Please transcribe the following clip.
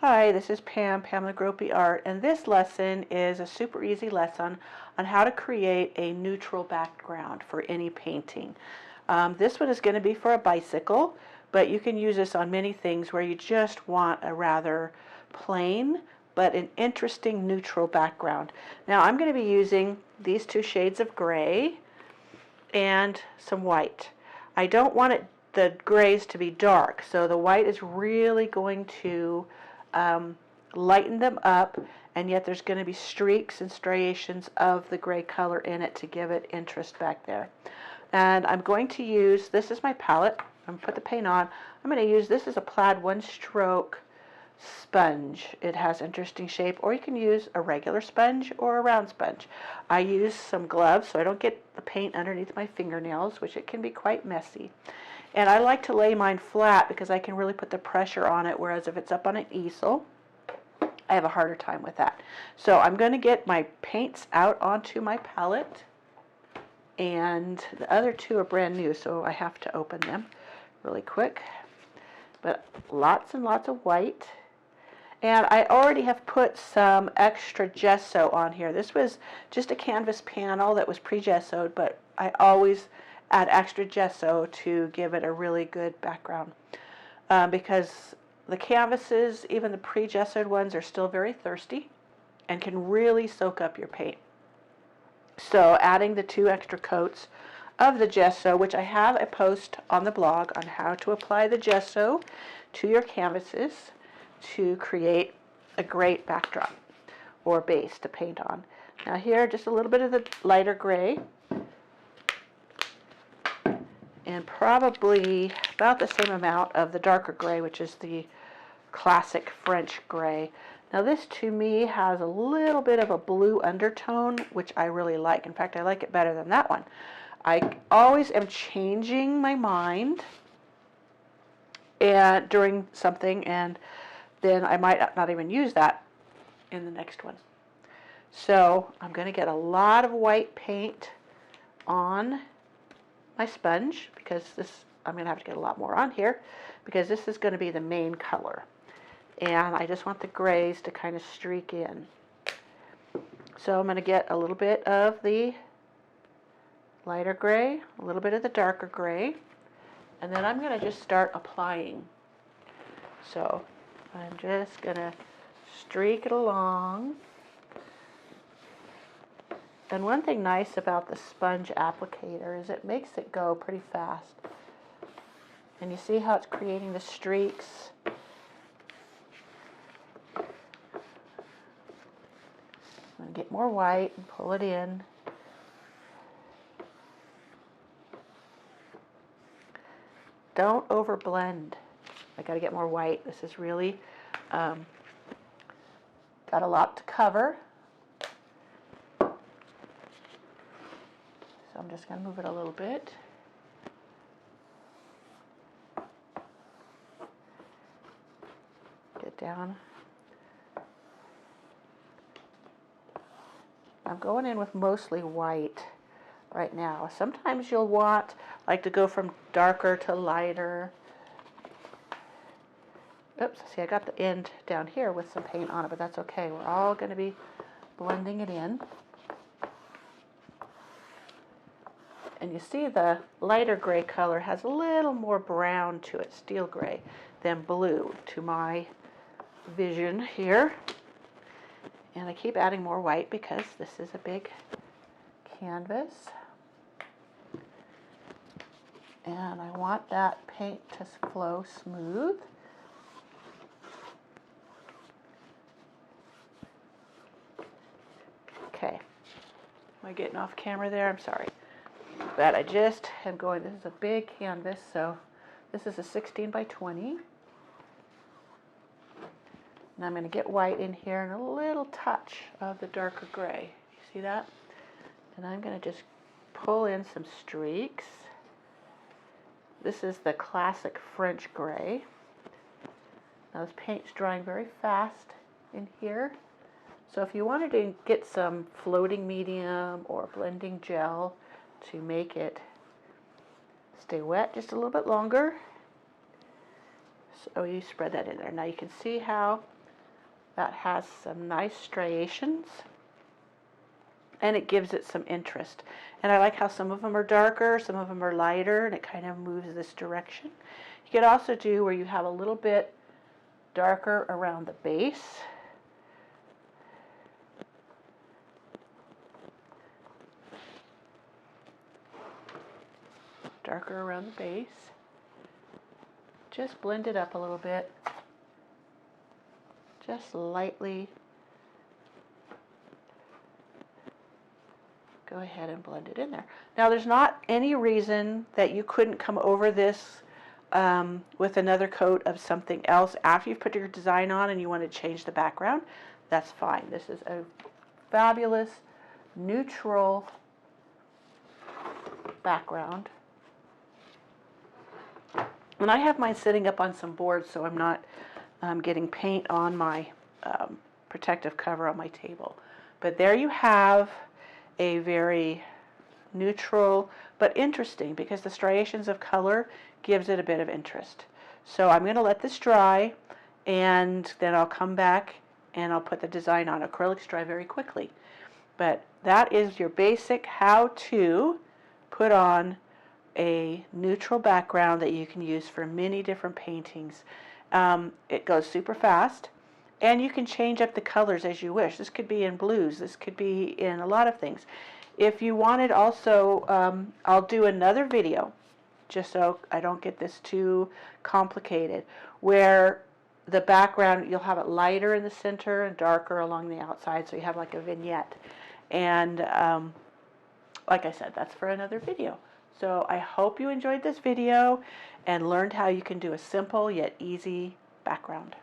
Hi, this is Pamela Gropey Art, and this lesson is a super easy lesson on how to create a neutral background for any painting. This one is going to be for a bicycle, but you can use this on many things where you just want a rather plain but an interesting neutral background. Now I'm going to be using these two shades of gray and some white. I don't want the grays to be dark, so the white is really going to lighten them up, and yet there's going to be streaks and striations of the gray color in it to give it interest back there. And I'm going to use, this is my palette, I'm going to put the paint on. I'm going to use, this is a plaid one stroke sponge. It has interesting shape, or you can use a regular sponge or a round sponge. I use some gloves so I don't get the paint underneath my fingernails, which it can be quite messy. And I like to lay mine flat because I can really put the pressure on it, whereas if it's up on an easel, I have a harder time with that. So I'm going to get my paints out onto my palette, and the other two are brand new, so I have to open them really quick. But lots and lots of white. And I already have put some extra gesso on here. This was just a canvas panel that was pre-gessoed, but I always add extra gesso to give it a really good background, because the canvases, even the pre-gessoed ones, are still very thirsty and can really soak up your paint. So adding the two extra coats of the gesso, which I have a post on the blog on how to apply the gesso to your canvases to create a great backdrop or base to paint on. Now here, just a little bit of the lighter gray, and probably about the same amount of the darker gray, which is the classic French gray. Now this to me has a little bit of a blue undertone, which I really like. In fact, I like it better than that one. I always am changing my mind and during something, and then I might not even use that in the next one. So I'm going to get a lot of white paint on my sponge, because this, I'm going to have to get a lot more on here because this is going to be the main color, and I just want the grays to kind of streak in. So I'm going to get a little bit of the lighter gray, a little bit of the darker gray, and then I'm going to just start applying. So I'm just going to streak it along. And one thing nice about the sponge applicator is it makes it go pretty fast. And you see how it's creating the streaks? I'm going to get more white and pull it in. Don't overblend. I got to get more white. This is really got a lot to cover. So I'm just going to move it a little bit. Get down. I'm going in with mostly white right now. Sometimes you'll want like to go from darker to lighter. Oops, see, I got the end down here with some paint on it, but that's okay. We're all going to be blending it in. And you see the lighter gray color has a little more brown to it, steel gray, than blue to my vision here. And I keep adding more white because this is a big canvas. And I want that paint to flow smooth. Okay. Am I getting off camera there? I'm sorry. But I just am going, this is a big canvas, so this is a 16 by 20. And I'm going to get white in here and a little touch of the darker gray. You see that? And I'm going to just pull in some streaks. This is the classic French gray. Now this paint's drying very fast in here. So if you wanted to get some floating medium or blending gel to make it stay wet just a little bit longer, so you spread that in there. Now you can see how that has some nice striations, and it gives it some interest. And I like how some of them are darker, some of them are lighter, and it kind of moves this direction. You could also do where you have a little bit darker around the base. Darker around the base. Just blend it up a little bit. Just lightly go ahead and blend it in there. Now there's not any reason that you couldn't come over this with another coat of something else after you've put your design on and you want to change the background. That's fine. This is a fabulous neutral background. And I have mine sitting up on some boards so I'm not getting paint on my protective cover on my table. But there you have a very neutral but interesting, because the striations of color gives it a bit of interest. So I'm going to let this dry, and then I'll come back and I'll put the design on. Acrylics dry very quickly. But that is your basic how to put on a neutral background that you can use for many different paintings. It goes super fast, and you can change up the colors as you wish. This could be in blues, this could be in a lot of things. If you wanted also, I'll do another video, just so I don't get this too complicated, where the background, you'll have it lighter in the center and darker along the outside, so you have like a vignette. And like I said, that's for another video. So I hope you enjoyed this video and learned how you can do a simple yet easy background.